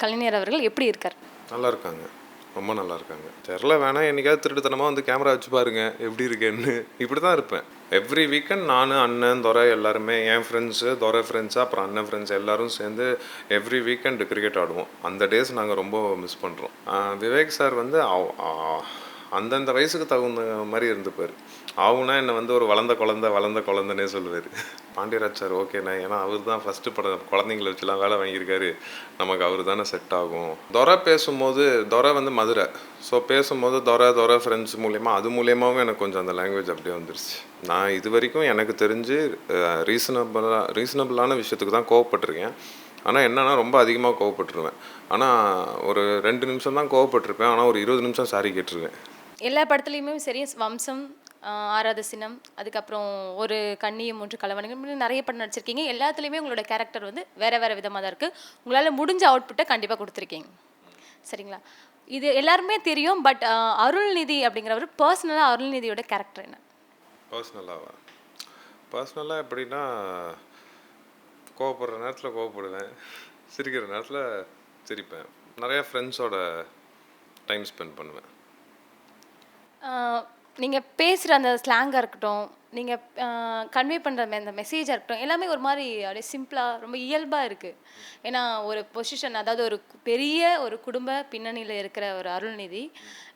கலைஞர் அவர்கள் எப்படி இருக்கார்? நல்லா இருக்காங்க, ரொம்ப நல்லா இருக்காங்க. தெரில, வேணா என்னைக்காவது திருட்டுத்தனமாக வந்து கேமரா வச்சு பாருங்க எப்படி இருக்கேன்னு. இப்படி தான் இருப்பேன். எவ்ரி வீக்கெண்ட் நான், அண்ணன், துரை எல்லாருமே, என் ஃப்ரெண்ட்ஸு, துரை ஃப்ரெண்ட்ஸு, அப்புறம் அண்ணன் ஃப்ரெண்ட்ஸ் எல்லோரும் சேர்ந்து எவ்ரி வீக்கெண்டு கிரிக்கெட் ஆடுவோம். அந்த டேஸ் நாங்கள் ரொம்ப மிஸ் பண்ணுறோம். விவேக் சார் வந்து அந்தந்த வயசுக்கு தகுந்த மாதிரி இருந்துப்பார். அவனா என்னை வந்து ஒரு வளர்ந்த குழந்தைனே சொல்லுவார். பாண்டியராஜ் சார் ஓகேண்ணே, ஏன்னா அவர் தான் ஃபஸ்ட்டு படம் குழந்தைங்கள வச்சுலாம் வேலை வாங்கியிருக்காரு, நமக்கு அவர் தானே செட் ஆகும். துரை பேசும்போது, துரை வந்து மதுரை, ஸோ பேசும்போது துரை ஃப்ரெண்ட்ஸ் மூலயமா, அது மூலியமாகவும் எனக்கு கொஞ்சம் அந்த லாங்குவேஜ் அப்படியே வந்துருச்சு. நான் இது வரைக்கும் எனக்கு தெரிஞ்சு ரீசனபிளான விஷயத்துக்கு தான் கோவப்பட்டிருக்கேன். ஆனால் என்னென்னா ரொம்ப அதிகமாக கோவப்பட்டுருவேன். ஆனால் ஒரு 2 நிமிஷம் தான் கோவப்பட்டிருப்பேன், ஆனால் ஒரு 20 நிமிஷம் சாரி கேட்டிருவேன். எல்லா படத்துலையுமே சரி, வம்சம், ஆறாத சினம், அதுக்கப்புறம் ஒரு கண்ணியும் 3 கலவனங்கள், நிறைய படம் நடிச்சிருக்கீங்க. எல்லாத்துலேயுமே உங்களோட கேரக்டர் வந்து வேறு வேறு விதமாக தான் இருக்குது. உங்களால் முடிஞ்ச அவுட்புட்டை கண்டிப்பாக கொடுத்துருக்கீங்க, சரிங்களா? இது எல்லாருமே தெரியும். பட் அருள்நிதி அப்படிங்கிறவர் பர்சனலாக அருள்நிதியோட கேரக்டர் என்ன? பர்சனலாக எப்படின்னா, கோவப்படுற நேரத்தில் கோவப்படுவேன், சிரிக்கிற நேரத்தில் சிரிப்பேன், நிறையா ஃப்ரெண்ட்ஸோட டைம் ஸ்பெண்ட் பண்ணுவேன். நீங்கள் பேசுகிற அந்த ஸ்லாங்காக இருக்கட்டும், நீங்கள் கன்வே பண்ணுற அந்த மெசேஜாக இருக்கட்டும், எல்லாமே ஒரு மாதிரி அப்படியே சிம்பிளாக ரொம்ப இயல்பாக இருக்குது. ஏன்னா ஒரு பொசிஷன், அதாவது ஒரு பெரிய ஒரு குடும்ப பின்னணியில் இருக்கிற ஒரு அருள்நிதி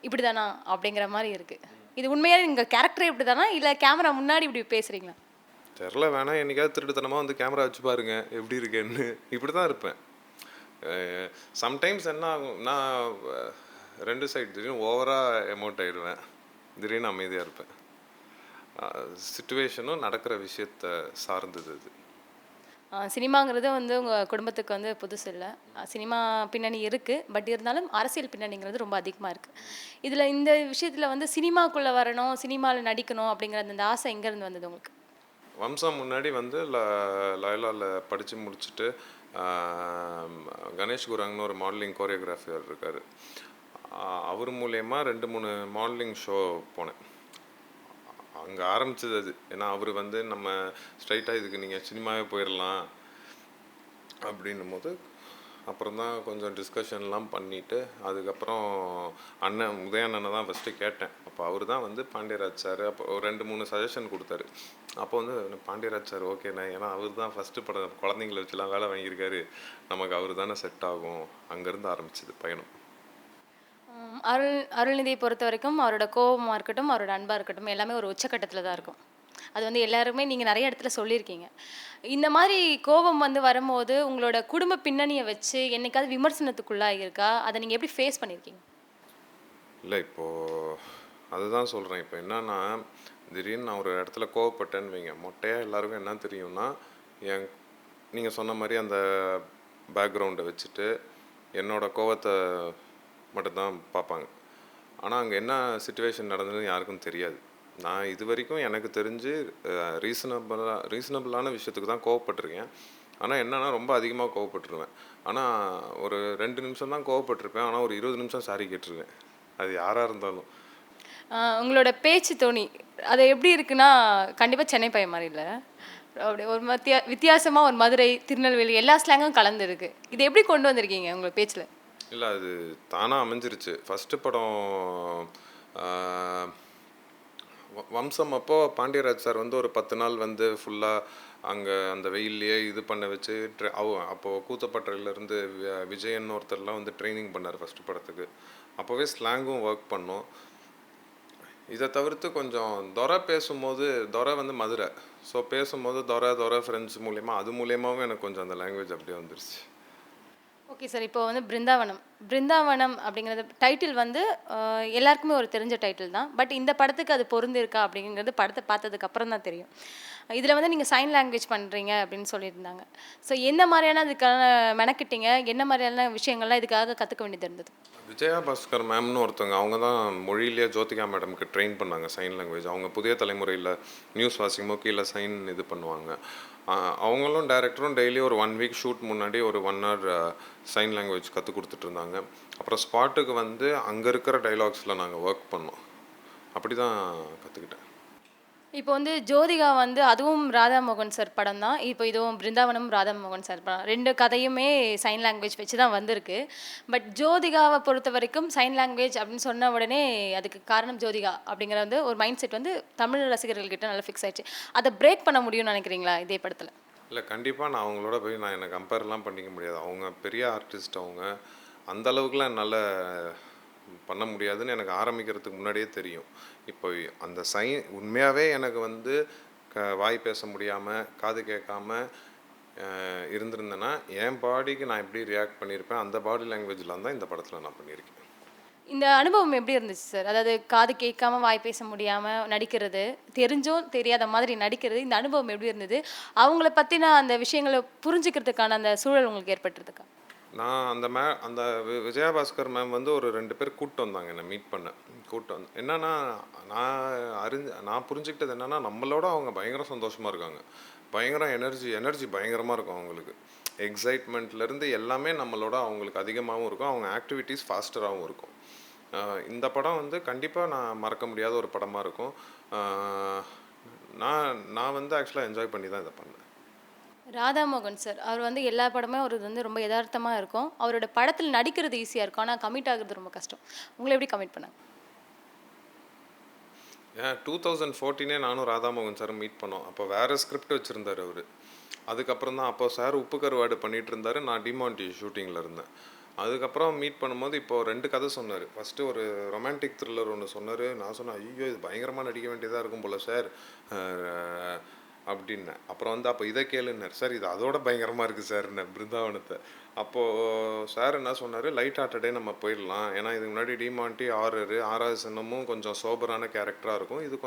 இப்படி தானா அப்படிங்கிற மாதிரி இருக்குது. இது உண்மையாக நீங்கள் கேரக்டரே இப்படி தானா, இல்லை கேமரா முன்னாடி இப்படி பேசுகிறீங்களா? தெரில, வேணா என்னைக்காவது திருட்டுத்தனமாக வந்து கேமரா வச்சு பாருங்க எப்படி இருக்கேன்னு. இப்படி தான் இருப்பேன். சம்டைம்ஸ் என்ன ஆகும், நான் 2 சைடு, திடீர்னு ஓவராக எமோட் ஆகிடுவேன், திடீர்னு அமைதியாக இருப்பேன். சிச்சுவேஷனும் நடக்கிற விஷயத்த சார்ந்தது அது. சினிமாங்கிறது வந்து உங்கள் குடும்பத்துக்கு வந்து புதுசு இல்லை. சினிமா பின்னணி இருக்குது, பட் இருந்தாலும் அரசியல் பின்னணிங்கிறது ரொம்ப அதிகமாக இருக்குது. இதில் இந்த விஷயத்தில் வந்து சினிமாக்குள்ளே வரணும், சினிமாவில் நடிக்கணும் அப்படிங்கிற அந்த ஆசை எங்கேருந்து வந்தது உங்களுக்கு? வம்சம் முன்னாடி வந்து லயோலாவில் படித்து முடிச்சுட்டு கணேஷ் குராங்னு ஒரு மாடலிங் கோரியோகிராஃபர் இருக்கார். அவர் மூலயமா 2-3 மாடலிங் ஷோ போனேன். அங்கே ஆரம்பிச்சது அது. ஏன்னா அவர் வந்து நம்ம ஸ்ட்ரைட்டாக இதுக்கு நீங்கள் சினிமாவே போயிடலாம் அப்படின்னும் போது, அப்புறம் தான் கொஞ்சம் டிஸ்கஷன்லாம் பண்ணிவிட்டு, அதுக்கப்புறம் உதயாண்ணனை தான் ஃபஸ்ட்டு கேட்டேன். அப்போ அவர் தான் வந்து பாண்டியராஜ் சார் அப்போ ஒரு 2-3 சஜஷன் கொடுத்தாரு. அப்போ வந்து பாண்டியராஜ் சார் ஓகேண்ணே, ஏன்னா அவர் தான் ஃபஸ்ட்டு படம் குழந்தைங்கள வச்சுலாம் வேலை வாங்கியிருக்காரு, நமக்கு அவர் தானே செட் ஆகும். அங்கேருந்து ஆரம்பிச்சது பயணம். அருள்நிதியை பொறுத்த வரைக்கும் அவரோட கோபமாக இருக்கட்டும், அவரோட அன்பாக இருக்கட்டும், எல்லாமே ஒரு உச்சக்கட்டத்தில் தான் இருக்கும். அது வந்து எல்லாருமே நீங்கள் நிறைய இடத்துல சொல்லியிருக்கீங்க. இந்த மாதிரி கோபம் வந்து வரும்போது உங்களோட குடும்ப பின்னணியை வச்சு என்னைக்காவது விமர்சனத்துக்குள்ளாக இருக்கா? அதை நீங்கள் எப்படி ஃபேஸ் பண்ணியிருக்கீங்க? இல்லை, இப்போது அதுதான் சொல்கிறேன். இப்போ என்னன்னா, திடீர்னு நான் ஒரு இடத்துல கோவப்பட்டேன்னு வைங்க, மொட்டையாக எல்லாருக்கும் என்ன தெரியும்னா, நீங்கள் சொன்ன மாதிரி அந்த பேக்ரவுண்டை வச்சுட்டு என்னோடய கோவத்தை மட்டும்தான் பார்ப்பாங்க. ஆனால் அங்கே என்ன சிச்சுவேஷன் நடந்ததுன்னு யாருக்கும் தெரியாது. நான் இது வரைக்கும் எனக்கு தெரிஞ்சு ரீசனபிளான விஷயத்துக்கு தான் கோவப்பட்டிருக்கேன். ஆனால் என்னென்னா ரொம்ப அதிகமாக கோவப்பட்டுருவேன். ஆனால் ஒரு 2 நிமிஷம் தான் கோவப்பட்டிருப்பேன், ஆனால் ஒரு 20 நிமிஷம் சாரி கேட்டிருவேன், அது யாராக இருந்தாலும். உங்களோட பேச்சு தோணி அது எப்படி இருக்குன்னா, கண்டிப்பாக சென்னை பையன் மாதிரி இல்லை, அப்படி ஒரு வித்தியாசமாக ஒரு மதுரை, திருநெல்வேலி எல்லா ஸ்லாங்கும் கலந்துருக்கு. இது எப்படி கொண்டு வந்திருக்கீங்க உங்கள் பேச்சில்? இல்லை, அது தானாக அமைஞ்சிருச்சு. ஃபஸ்ட்டு படம் வம்சம் அப்போது பாண்டியராஜ் சார் வந்து ஒரு 10 நாள் வந்து ஃபுல்லாக அங்கே அந்த வெயில்லையே இது பண்ண வச்சு அப்போது கூத்தப்பட்டையிலேருந்து விஜயன் ஒருத்தர்லாம் வந்து ட்ரைனிங் பண்ணார் ஃபஸ்ட்டு படத்துக்கு. அப்போவே ஸ்லாங்கும் ஒர்க் பண்ணோம். இதை தவிர்த்து கொஞ்சம் துரை பேசும்போது, துரை வந்து மதுரை, ஸோ பேசும்போது துரை ஃப்ரெண்ட்ஸ் மூலயமா, அது மூலியமாகவும் எனக்கு கொஞ்சம் அந்த லாங்குவேஜ் அப்படியே வந்துருச்சு. ஓகே சார், இப்போ வந்து பிருந்தாவனம் அப்படிங்கிறது டைட்டில் வந்து எல்லாருக்குமே ஒரு தெரிஞ்ச டைட்டில் தான். பட் இந்த படத்துக்கு அது பொருந்திருக்கா அப்படிங்கிறது படத்தை பார்த்ததுக்கு அப்புறம் தான் தெரியும். இதில் வந்து நீங்கள் சைன் லாங்குவேஜ் பண்ணுறீங்க அப்படின்னு சொல்லியிருந்தாங்க. ஸோ எந்த மாதிரியான அதுக்கான மெனக்கிட்டீங்க, என்ன மாதிரியான விஷயங்கள்லாம் இதுக்காக கற்றுக்க வேண்டியது இருந்தது? விஜயா பாஸ்கர் மேம்னு ஒருத்தவங்க, அவங்க தான் மொழியிலேயே ஜோதிகா மேடமுக்கு ட்ரெயின் பண்ணாங்க சைன் லாங்குவேஜ். அவங்க புதிய தலைமுறையில் நியூஸ் வாசிக்கும்போது கீழே சைன் இது பண்ணுவாங்க. அவங்களும் டைரக்டரும் டெய்லி ஒரு 1 வீக் ஷூட் முன்னாடி ஒரு 1 ஹவர் சைன் லாங்குவேஜ் கற்றுக் கொடுத்துட்ருந்தாங்க. அப்புறம் ஸ்பாட்டுக்கு வந்து அங்கே இருக்கிற டைலாக்ஸில் நாங்கள் ஒர்க் பண்ணோம். அப்படி தான் கற்றுக்கிட்டேன். இப்போ வந்து ஜோதிகா வந்து அதுவும் ராதா மோகன் சார் படம் தான். இப்போ இதுவும் பிருந்தாவனம் ராதா மோகன் சார் படம். 2 கதையுமே சைன் லாங்குவேஜ் வச்சு தான் வந்திருக்கு. பட் ஜோதிகாவ பொறுத்தவரைக்கும் சைன் லாங்குவேஜ் அப்படின்னு சொன்ன உடனே அதுக்கு காரணம் ஜோதிகா அப்படிங்கிற வந்து ஒரு மைண்ட் செட் வந்து தமிழ் ரசிகர்கள் கிட்ட நல்லா ஃபிக்ஸ் ஆயிடுச்சு. அதை பிரேக் பண்ண முடியும்னு நினைக்கிறீங்களா இதே படத்துல? இல்லை கண்டிப்பாக நான் அவங்களோட போய் நான் என்னை கம்பேர்லாம் பண்ணிக்க முடியாது. அவங்க பெரிய ஆர்டிஸ்ட் அவங்க. அந்த அளவுக்குலாம் என்னால் பண்ண முடியாதுன்னு எனக்கு ஆரம்பிக்கிறதுக்கு முன்னாடியே தெரியும். இப்போ அந்த உண்மையாகவே எனக்கு வந்து வாய் பேச முடியாமல் காது கேட்காம இருந்திருந்தேன்னா என் பாடிக்கு நான் எப்படி ரியாக்ட் பண்ணியிருப்பேன் அந்த பாடி லாங்குவேஜில் தான் இந்த படத்தில் நான் பண்ணியிருக்கேன். இந்த அனுபவம் எப்படி இருந்துச்சு சார்? அதாவது காது கேட்காம வாய் பேச முடியாம நடிக்கிறது, தெரிஞ்சும் தெரியாத மாதிரி நடிக்கிறது, இந்த அனுபவம் எப்படி இருந்தது? அவங்கள பத்தின அந்த விஷயங்களை புரிஞ்சுக்கிறதுக்கான அந்த சூழல் உங்களுக்கு ஏற்பட்டுருக்கா? நான் அந்த விஜயபாஸ்கர் மேம் வந்து ஒரு 2 பேர் கூப்பிட்டு வந்தாங்க என்னை மீட் பண்ண. கூப்பிட்டு வந்து என்னன்னா நான் புரிஞ்சுக்கிட்டது என்னன்னா நம்மளோட அவங்க பயங்கர சந்தோஷமாக இருக்காங்க. பயங்கர எனர்ஜி பயங்கரமாக இருக்கும் அவங்களுக்கு. எக்ஸைட்மெண்ட்லேருந்து எல்லாமே நம்மளோட அவங்களுக்கு அதிகமாகவும் இருக்கும். அவங்க ஆக்டிவிட்டீஸ் ஃபாஸ்டராகவும் இருக்கும். இந்த படம் வந்து கண்டிப்பாக நான் மறக்க முடியாத ஒரு படமாக இருக்கும். நான் வந்து ஆக்சுவலாக என்ஜாய் பண்ணி தான் இதை பண்ணேன். ராதா மோகன் சார் அவர் வந்து எல்லா படமே அவரது வந்து ரொம்ப யதார்த்தமாக இருக்கும். அவரோட படத்தில் நடிக்கிறது ஈஸியாக இருக்கும், ஆனால் கமிட் ஆகுறது ரொம்ப கஷ்டம். உங்களை எப்படி கமிட் பண்ணாங்க? 2014 நானும் ராதாமோகன் சார் மீட் பண்ணோம். அப்போ வேறு ஸ்கிரிப்ட் வச்சுருந்தார் அவர். அதுக்கப்புறம் தான் அப்போ சார் உப்பு கருவாடு பண்ணிகிட்டு இருந்தார், நான் டிமாண்டி ஷூட்டிங்கில் இருந்தேன். அதுக்கப்புறம் மீட் பண்ணும்போது இப்போ 2 கதை சொன்னார். ஃபஸ்ட்டு ஒரு ரொமான்டிக் த்ரில்லர் ஒன்று சொன்னார். நான் சொன்னேன், ஐயோ இது பயங்கரமாக நடிக்க வேண்டியதாக இருக்கும் போல் சார் அப்படின்னேன். அப்புறம் வந்து அப்போ இதை கேளுன்னார். சார் இது அதோட பயங்கரமாக இருக்குது சார்ன்னு பிருந்தாவனத்தை. அப்போது சார் என்ன சொன்னார், லைட் ஹார்ட்டடே நம்ம போயிடலாம். ஏன்னா இதுக்கு முன்னாடி டிமாண்டி ஆறாவது சின்னமும் கொஞ்சம் சோபரான கேரக்டராக இருக்கும். இது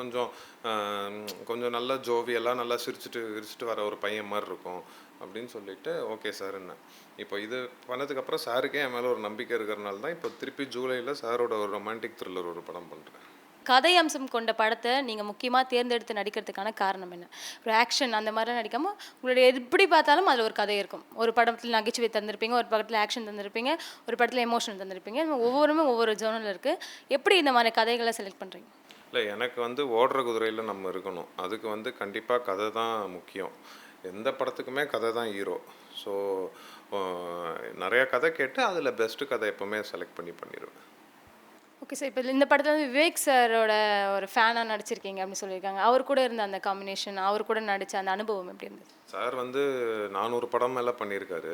கொஞ்சம் நல்லா ஜோவியெல்லாம் நல்லா சிரிச்சிட்டு வர ஒரு பையன் மாதிரி இருக்கும் அப்படின்னு சொல்லிட்டு ஓகே சார் என்ன. இப்போ இது பண்ணதுக்கப்புறம் சாருக்கே என் மேலே ஒரு நம்பிக்கை இருக்கிறனால தான் இப்போ திருப்பி ஜூலையில் சாரோட ஒரு ரொமான்டிக் த்ரில்லர் ஒரு படம் பண்ணுறேன். கதை அம்சம் கொண்ட படத்தை நீங்கள் முக்கியமாக தேர்ந்தெடுத்து நடிக்கிறதுக்கான காரணம் என்ன? ஒரு ஆக்ஷன் அந்த மாதிரிலாம் நடிக்காமல் உங்களுடைய எப்படி பார்த்தாலும் அதில் ஒரு கதை இருக்கும். ஒரு படத்தில் நகைச்சுவை தந்திருப்பீங்க, ஒரு படத்தில் ஆக்ஷன் தந்திருப்பீங்க, ஒரு படத்தில் எமோஷன் தந்திருப்பீங்க. ஒவ்வொருமே ஒவ்வொரு ஜோனில் இருக்குது. எப்படி இந்த மாதிரி கதைகளை செலக்ட் பண்ணுறீங்க? இல்லை எனக்கு வந்து ஓடுற குதிரையில் நம்ம இருக்கணும். அதுக்கு வந்து கண்டிப்பாக கதை தான் முக்கியம். எந்த படத்துக்குமே கதை தான் ஹீரோ. ஸோ நிறையா கதை கேட்டு அதில் பெஸ்ட்டு கதை எப்போவுமே செலக்ட் பண்ணிடுவேன். ஓகே சார், இப்போ இந்த படத்தில் வந்து விவேக் சாரோட ஒரு ஃபேனாக நடிச்சிருக்கீங்க அப்படின்னு சொல்லியிருக்காங்க. அவர் கூட இருந்த அந்த காம்பினேஷன், அவர் கூட நடித்த அந்த அனுபவம் எப்படி இருந்தது? சார் வந்து 400 படம் மேலே பண்ணியிருக்காரு.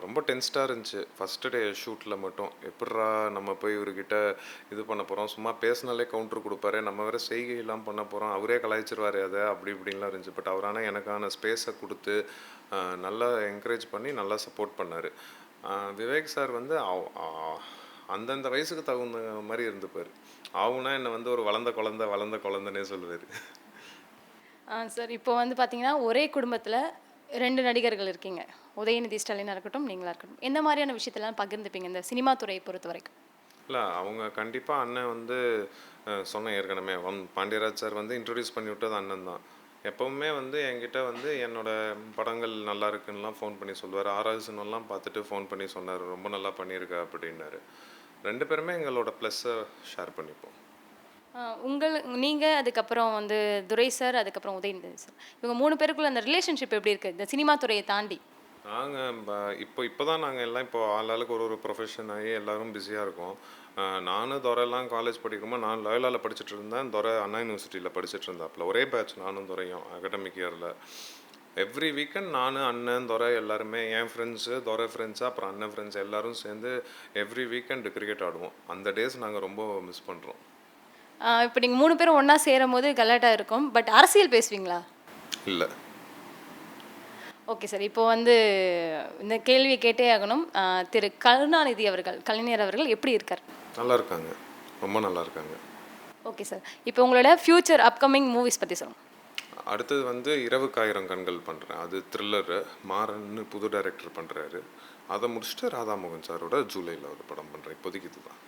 ரொம்ப டென்ஸ்டாக இருந்துச்சு ஃபஸ்ட்டு டே ஷூட்டில் மட்டும். எப்பட்றா நம்ம போய் இவர்கிட்ட இது பண்ண போகிறோம், சும்மா பேசினாலே கவுண்டர் கொடுப்பாரு, நம்ம வேறு செய்கையெல்லாம் பண்ண போகிறோம், அவரே கலாய்ச்சிருவார் அதை அப்படி இப்படின்லாம் இருந்துச்சு. பட் அவரான எனக்கான ஸ்பேஸை கொடுத்து நல்லா என்கரேஜ் பண்ணி நல்லா சப்போர்ட் பண்ணார். விவேக் சார் வந்து அந்தந்த வயசுக்கு தகுந்த மாதிரி இருந்துப்பார். அவங்கன்னா என்னை வந்து ஒரு வளர்ந்த குழந்தைன்னே சொல்லுவார். சார் இப்போ வந்து பார்த்தீங்கன்னா ஒரே குடும்பத்தில் 2 நடிகர்கள் இருக்கீங்க. உதயநிதி ஸ்டாலினாக இருக்கட்டும், நீங்களாக இருக்கட்டும். எந்த மாதிரியான விஷயத்தெல்லாம் பகிர்ந்துப்பீங்க இந்த சினிமா துறையை பொறுத்த வரைக்கும்? இல்லை அவங்க கண்டிப்பாக அண்ணன் வந்து சொன்னேன் ஏற்கனவே, பாண்டியராஜ் சார் வந்து இன்ட்ரடியூஸ் பண்ணி விட்டது அண்ணன் தான். எப்போவுமே வந்து என்கிட்ட வந்து என்னோடய படங்கள் நல்லா இருக்குன்னுலாம் ஃபோன் பண்ணி சொல்லுவார். 6வது சின்னம்லாம் பார்த்துட்டு ஃபோன் பண்ணி சொன்னார், ரொம்ப நல்லா பண்ணியிருக்க அப்படின்னாரு. 2 பேருமே எங்களோட ப்ளஸ்ஸை ஷேர் பண்ணிப்போம். நீங்கள் அதுக்கப்புறம் வந்து துரை சார், அதுக்கப்புறம் உதயநிதி சார், இவங்க 3 பேருக்குள்ள அந்த ரிலேஷன்ஷிப் எப்படி இருக்குது இந்த சினிமா துறையை தாண்டி? நாங்கள் இப்போ தான் நாங்கள் எல்லாம் இப்போ ஆளாளுக்கு ஒரு ப்ரொஃபஷன் ஆகி எல்லோரும் பிஸியாக இருக்கோம். நானும் துரையெல்லாம் காலேஜ் படிக்கும்போது நான் லயோலாவில் படிச்சுட்டு இருந்தேன். துரை அண்ணா யூனிவர்சிட்டியில் படிச்சுட்டு இருந்தாப்புல. ஒரே பேட்ச் நானும் துரையும் அகடமிக் இயரில். எவ்ரி வீக்கெண்ட் நான் அண்ணன் துரை எல்லாருமே என் ஃப்ரெண்ட்ஸு துரை ஃப்ரெண்ட்ஸு அப்புறம் அண்ணன் ஃப்ரெண்ட்ஸ் எல்லோரும் சேர்ந்து எவ்ரி வீக்கெண்ட் கிரிக்கெட் ஆடுவோம். அந்த டேஸ் நாங்கள் ரொம்ப மிஸ் பண்ணுறோம். இப்போ நீங்கள் 3 பேரும் ஒன்றா சேரும் போது கலாட்டாக இருக்கும். பட் அரசியல் பேசுவீங்களா? இல்லை. ஓகே சார், இப்போ வந்து இந்த கேள்வியை கேட்டே ஆகணும். திரு கருணாநிதி அவர்கள், கலைஞர் அவர்கள் எப்படி இருக்கார்? நல்லா இருக்காங்க, ரொம்ப நல்லா இருக்காங்க. ஓகே சார், இப்போ உங்களோட ஃப்யூச்சர் அப்கமிங் மூவிஸ் பற்றி சொல்லுங்கள். அடுத்தது வந்து இரவுக்காயிரம் கண்கள் பண்ணுறேன். அது த்ரில்லரு. மாறன்னு புது டைரக்டர் பண்ணுறாரு. அதை முடிச்சுட்டு ராதாமோகன் சாரோட ஜூலையில் ஒரு படம் பண்ணுறேன். இப்போதைக்கு இதுதான்.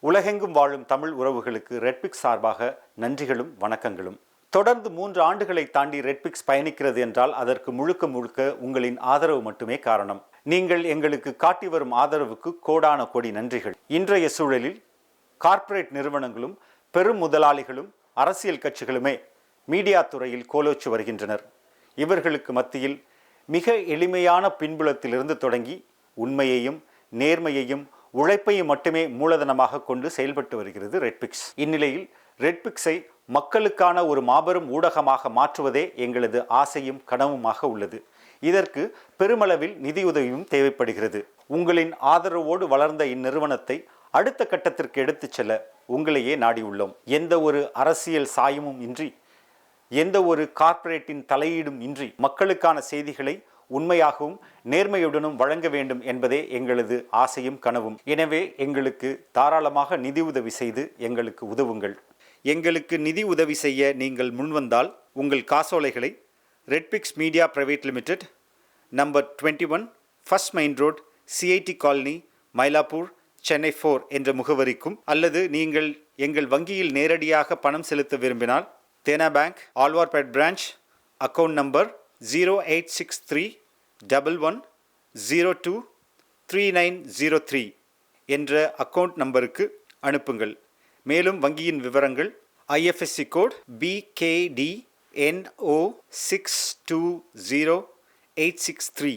உலகெங்கும் வாழும் தமிழ் உறவுகளுக்கு ரெட்பிக்ஸ் சார்பாக நன்றிகளும் வணக்கங்களும். தொடர்ந்து 3 ஆண்டுகளை தாண்டி ரெட்பிக்ஸ் பயணிக்கிறது என்றால் அதற்கு முழுக்க உங்களின் ஆதரவு மட்டுமே காரணம். நீங்கள் எங்களுக்கு காட்டி வரும் ஆதரவுக்கு கோடான கோடி நன்றிகள். இன்றைய சூழலில் கார்ப்பரேட் நிறுவனங்களும் பெரும் முதலாளிகளும் அரசியல் கட்சிகளுமே மீடியா துறையில் கோலோச்சு வருகின்றனர். இவர்களுக்கு மத்தியில் மிக எளிமையான பின்புலத்திலிருந்து தொடங்கி உண்மையையும் நேர்மையையும் உழைப்பையும் மட்டுமே மூலதனமாக கொண்டு செயல்பட்டு வருகிறது ரெட்பிக்ஸ். இந்நிலையில் ரெட்பிக்ஸை மக்களுக்கான ஒரு மாபெரும் ஊடகமாக மாற்றுவதே எங்களது ஆசையும் கனவுமாக உள்ளது. இதற்கு பெருமளவில் நிதியுதவியும் தேவைப்படுகிறது. உங்களின் ஆதரவோடு வளர்ந்த இந்நிறுவனத்தை அடுத்த கட்டத்திற்கு எடுத்துச் செல்ல உங்களையே நாடியுள்ளோம். எந்த ஒரு அரசியல் சாயமும் இன்றி, எந்த ஒரு கார்ப்பரேட்டின் தலையீடும் இன்றி மக்களுக்கான செய்திகளை உண்மையாகவும் நேர்மையுடனும் வழங்க வேண்டும் என்பதே எங்களது ஆசையும் கனவும். எனவே எங்களுக்கு தாராளமாக நிதி உதவி செய்து எங்களுக்கு உதவுங்கள். எங்களுக்கு நிதி உதவி செய்ய நீங்கள் முன்வந்தால் உங்கள் காசோலைகளை Redpix media private limited, number 21, first main road, CIT colony, Mylapore, Chennai 4 என்ற முகவரிக்கும், அல்லது நீங்கள் எங்கள் வங்கியில் நேரடியாக பணம் செலுத்த விரும்பினால் Dena bank, Alwarpet branch, account number 086311023903 என்ற அக்கவுண்ட் நம்பருக்கு அனுப்புங்கள். மேலும் வங்கியின் விவரங்கள் IFSC கோட் BKDNO620863.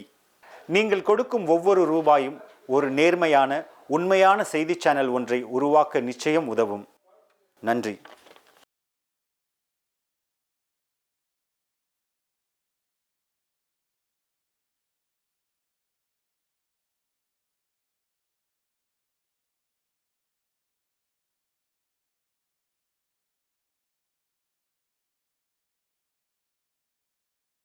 நீங்கள் கொடுக்கும் ஒவ்வொரு ரூபாயும் ஒரு நேர்மையான உண்மையான செய்தி சேனல் ஒன்றை உருவாக்க நிச்சயம் உதவும். நன்றி.